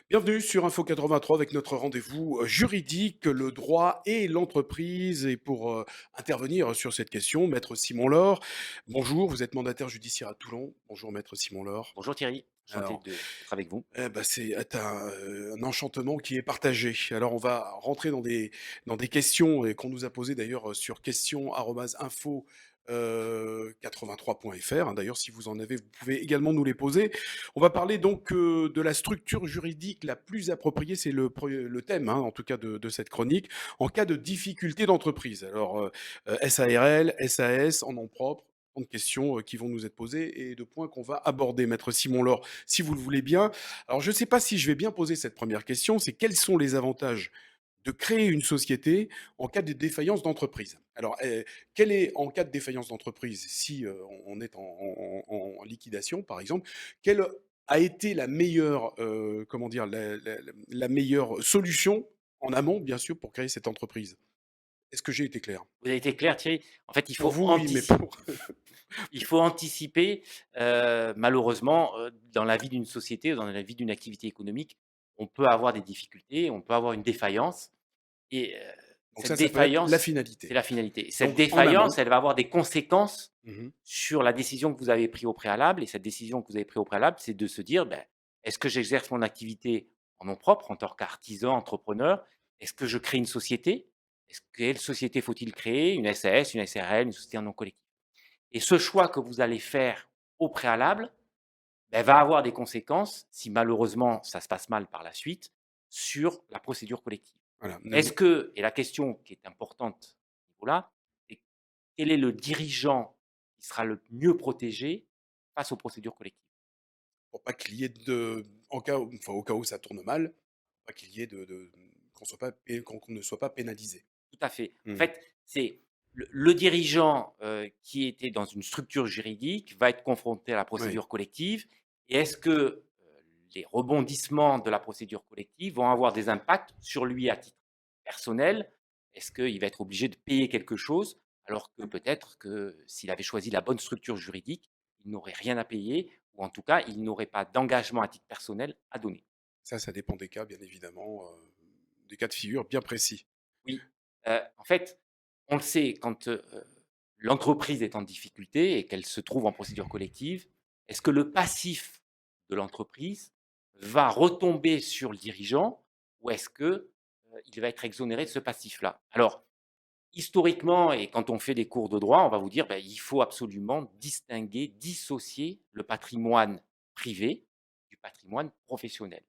Bienvenue sur Info 83 avec notre rendez-vous juridique, le droit et l'entreprise. Et pour intervenir sur cette question, Maître Simon Laure, bonjour, vous êtes mandataire judiciaire à Toulon. Bonjour Maître Simon Laure. Bonjour Thierry, enchanté Alors, d'être avec vous. c'est un enchantement qui est partagé. Alors, on va rentrer dans des questions et qu'on nous a posées d'ailleurs sur questions@info 83.fr. Hein. D'ailleurs, si vous en avez, vous pouvez également nous les poser. On va parler donc de la structure juridique la plus appropriée, c'est le thème, hein, en tout cas de cette chronique, en cas de difficulté d'entreprise. Alors, SARL, SAS, en nom propre, de questions qui vont nous être posées et de points qu'on va aborder. Maître Simon Laure, si vous le voulez bien. Alors, je ne sais pas si je vais bien poser cette première question, c'est quels sont les avantages de créer une société en cas de défaillance d'entreprise? Alors, quel est, en cas de défaillance d'entreprise, si on est en liquidation, par exemple, quelle a été la meilleure, comment dire, la meilleure solution en amont, bien sûr, pour créer cette entreprise? Est-ce que j'ai été clair? Vous avez été clair Thierry. En fait, Pour vous, oui, mais pour... il faut anticiper, malheureusement, dans la vie d'une société, dans la vie d'une activité économique, on peut avoir des difficultés, on peut avoir une défaillance et Donc cette ça peut être la défaillance, c'est finalité. la finalité. Cette Donc en défaillance, amont. elle va avoir des conséquences Mmh. sur la décision que vous avez prise au préalable et cette décision que vous avez prise au préalable, c'est de se dire: «Beh, est-ce que j'exerce mon activité en nom propre, en tant qu'artisan, entrepreneur? Est-ce que je crée une société? Quelle société faut-il créer? Une SAS, une SARL, une société en nom collectif?» Et ce choix que vous allez faire au préalable, beh, va avoir des conséquences, si malheureusement ça se passe mal par la suite, sur la procédure collective. Voilà, ne Est-ce vous que et la question qui est importante à ce niveau-là, c'est quel est le dirigeant qui sera le mieux protégé face aux procédures collectives? pour pas qu'il y ait de en cas où enfin, au cas où ça tourne mal, pas qu'il y ait de qu'on soit pas pé qu'on ne soit pas pénalisé. Tout à fait. En Mmh. fait, c'est le dirigeant, qui était dans une structure juridique va être confronté à la Oui, procédure collective et est-ce que, les rebondissements de la procédure collective vont avoir des impacts sur lui à titre personnel? Est-ce qu'il va être obligé de payer quelque chose? Alors que peut-être que s'il avait choisi la bonne structure juridique, il n'aurait rien à payer ou en tout cas, il n'aurait pas d'engagement à titre personnel à donner. ça dépend des cas, bien évidemment, des cas de figure bien précis. Oui, en fait, on le sait quand, l'entreprise est en difficulté et qu'elle se trouve en procédure collective, est-ce que le passif de l'entreprise va retomber sur le dirigeant ou est-ce que, il va être exonéré de ce passif-là? Alors, historiquement et quand on fait des cours de droit, on va vous dire, bah, il faut absolument distinguer, dissocier le patrimoine privé du patrimoine professionnel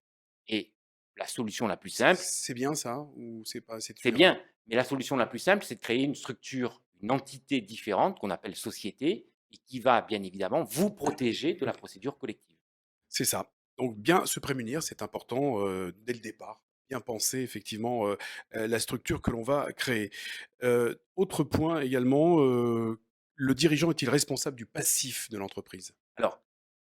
et la solution la plus simple, C'est bien ça ou c'est pas c'est c'est une erreur? bien, mais la solution la plus simple, c'est de créer une structure, une entité différente qu'on appelle société et qui va bien évidemment vous protéger de la procédure collective. C'est ça. Donc bien se prémunir, c'est important, dès le départ. Bien penser effectivement, la structure que l'on va créer. Autre point également, le dirigeant est-il responsable du passif de l'entreprise? Alors,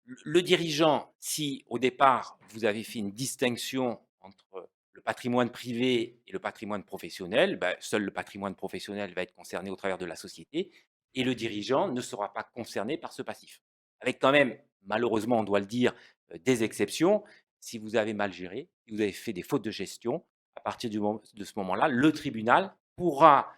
le dirigeant, si au départ vous avez fait une distinction entre le patrimoine privé et le patrimoine professionnel, bah, seul le patrimoine professionnel va être concerné au travers de la société et le dirigeant ne sera pas concerné par ce passif. Avec quand même, malheureusement, on doit le dire, des exceptions. Si vous avez mal géré, si vous avez fait des fautes de gestion, à partir de ce moment-là, le tribunal pourra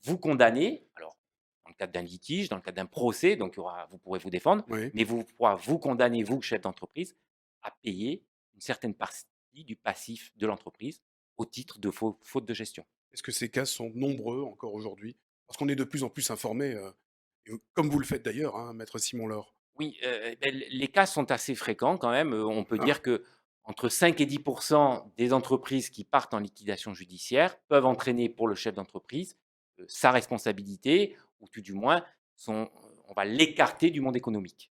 vous condamner, alors dans le cadre d'un litige, dans le cadre d'un procès, donc vous pourrez vous défendre, Oui. mais vous pourra vous condamner, vous, chef d'entreprise, à payer une certaine partie du passif de l'entreprise au titre de faute de gestion. Est-ce que ces cas sont nombreux encore aujourd'hui? Parce qu'on est de plus en plus informés, et comme vous le faites d'ailleurs, hein, maître Simon Laure. Oui, les cas sont assez fréquents quand même, on peut Ah, dire que entre 5 et 10 des entreprises qui partent en liquidation judiciaire peuvent entraîner pour le chef d'entreprise, sa responsabilité ou tout du moins son on va l'écarter du monde économique.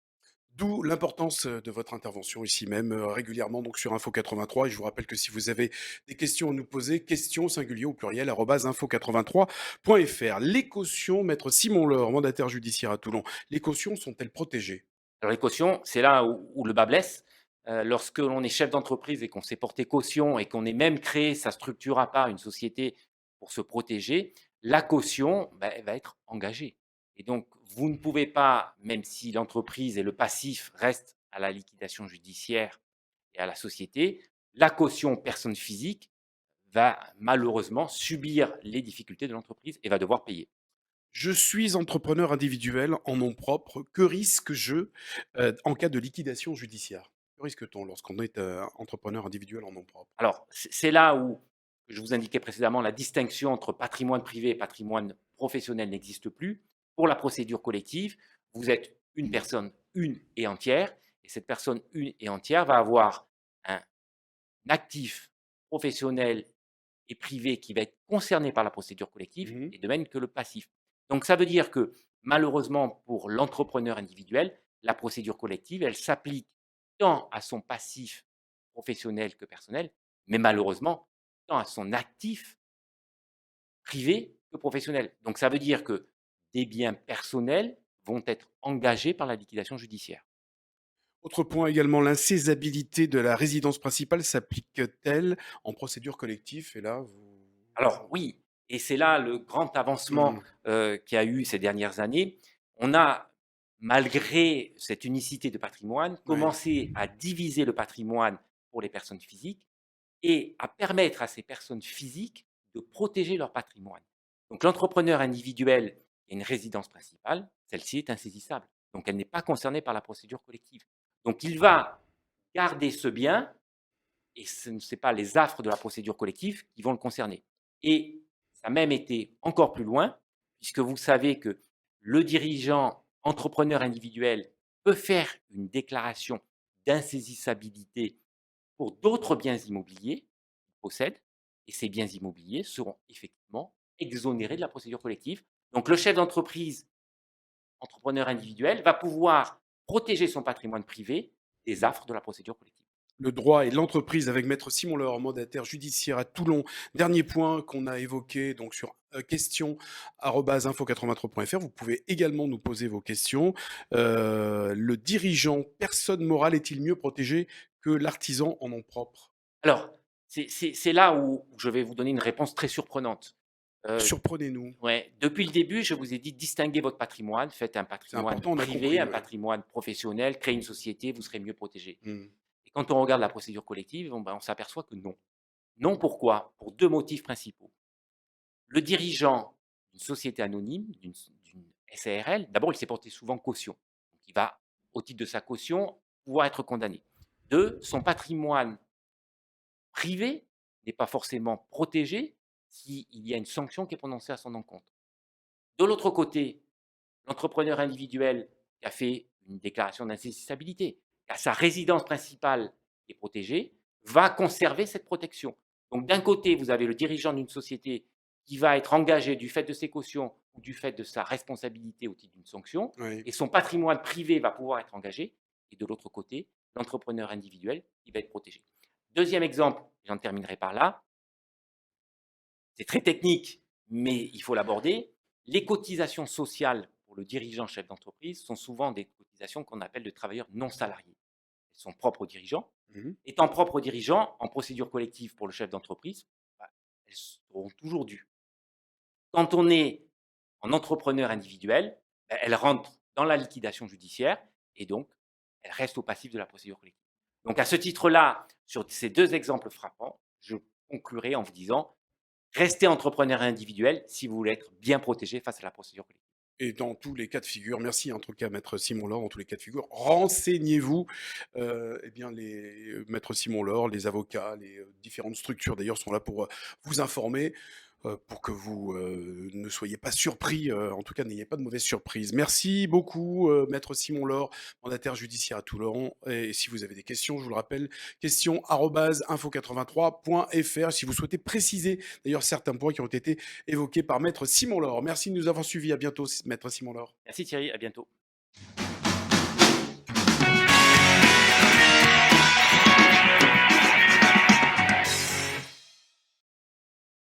d'où l'importance, de votre intervention ici même, régulièrement donc sur Info 83 et je vous rappelle que si vous avez des questions à nous poser, questions singulier au pluriel arobase info83.fr. Les cautions, maître Simon Laure, mandataire judiciaire à Toulon, les cautions sont-elles protégées? Alors les cautions, c'est là où le bât blesse. Lorsque l'on est chef d'entreprise et qu'on s'est porté caution et qu'on ait même créé sa structure à part, une société pour se protéger, la caution, bah, elle va être engagée et donc vous ne pouvez pas, même si l'entreprise et le passif restent à la liquidation judiciaire et à la société, la caution personne physique va malheureusement subir les difficultés de l'entreprise et va devoir payer. Je suis entrepreneur individuel en nom propre. Que risque-je en cas de liquidation judiciaire? Que risque-t-on lorsqu'on est entrepreneur individuel en nom propre? Alors, c'est là où je vous indiquais précédemment, la distinction entre patrimoine privé et patrimoine professionnel n'existe plus. Pour la procédure collective, vous êtes une personne une et entière, et cette personne une et entière va avoir un actif professionnel et privé qui va être concerné par la procédure collective, Mmh. et de même que le passif. Donc ça veut dire que malheureusement pour l'entrepreneur individuel, la procédure collective, elle s'applique tant à son passif professionnel que personnel, mais malheureusement tant à son actif privé que professionnel. Donc ça veut dire que des biens personnels vont être engagés par la liquidation judiciaire. Autre point également, l'insaisissabilité de la résidence principale s'applique-t-elle en procédure collective? Et là, vous Alors oui, et c'est là le grand avancement, mmh, qu'il y a eu ces dernières années. On a, malgré cette unicité de patrimoine, ouais. commencé à diviser le patrimoine pour les personnes physiques et à permettre à ces personnes physiques de protéger leur patrimoine. Donc l'entrepreneur individuel qui a une résidence principale, celle-ci est insaisissable. Donc elle n'est pas concernée par la procédure collective. Donc il va garder ce bien et ce n'est pas les affres de la procédure collective qui vont le concerner. Et ça a même été encore plus loin, puisque vous savez que le dirigeant entrepreneur individuel peut faire une déclaration d'insaisissabilité pour d'autres biens immobiliers qu'il possède, et ces biens immobiliers seront effectivement exonérés de la procédure collective. Donc le chef d'entreprise, entrepreneur individuel, va pouvoir protéger son patrimoine privé des affres de la procédure collective. Le droit et l'entreprise avec maître Simon Laure, mandataire judiciaire à Toulon. Dernier point qu'on a évoqué donc sur questions@info83.fr. Vous pouvez également nous poser vos questions. Le dirigeant, personne morale, est-il mieux protégé que l'artisan en nom propre? Alors, c'est là où je vais vous donner une réponse très surprenante. Heu, Surprenez-nous. ouais, depuis le début, je vous ai dit: «Distinguez votre patrimoine, faites un C'est patrimoine important, on a privé, compris, un ouais. patrimoine professionnel, créez une société, vous serez mieux protégé». Mmh. Et quand on regarde la procédure collective, bon, ben, on s'aperçoit que non. Non, pourquoi? Pour 2 motifs principaux. Le dirigeant d'une société anonyme, d'une SARL, d'abord, il s'est porté souvent caution. Donc il va, au titre de sa caution, pouvoir être condamné. 2, son patrimoine privé n'est pas forcément protégé s'il y a une sanction qui est prononcée à son encontre. De l'autre côté, l'entrepreneur individuel qui a fait une déclaration d'insaisissabilité, qui a sa résidence principale qui est protégée, va conserver cette protection. Donc d'un côté, vous avez le dirigeant d'une société qui va être engagé du fait de ses cautions ou du fait de sa responsabilité au titre d'une sanction, Oui. et son patrimoine privé va pouvoir être engagé, et de l'autre côté, l'entrepreneur individuel qui va être protégé. Deuxième exemple, j'en terminerai par là, c'est très technique, mais il faut l'aborder. Les cotisations sociales pour le dirigeant chef d'entreprise sont souvent des cotisations qu'on appelle de travailleurs non salariés. Elles sont propres aux dirigeants. Mmh. Étant propres aux dirigeants, en procédure collective pour le chef d'entreprise, bah, elles seront toujours dues. Quand on est en entrepreneur individuel, bah, elles rentrent dans la liquidation judiciaire et donc elles restent au passif de la procédure collective. Donc à ce titre-là, sur ces deux exemples frappants, je conclurai en vous disant: restez entrepreneur individuel si vous voulez être bien protégé face à la procédure collective. Et dans tous les cas de figure, merci en tout cas maître Simon Laure, dans tous les cas de figure, renseignez-vous. Eh bien les maître Simon Laure, les avocats, les, différentes structures d'ailleurs sont là pour, vous informer, pour que vous, ne soyez pas surpris, en tout cas n'ayez pas de mauvaises surprises. Merci beaucoup, maître Simon Laure, mandataire judiciaire à Toulon, et si vous avez des questions, je vous le rappelle, questions@info83.fr si vous souhaitez préciser d'ailleurs certains points qui ont été évoqués par maître Simon Laure. Merci de nous avoir suivis, à bientôt maître Simon Laure. Merci Thierry, à bientôt.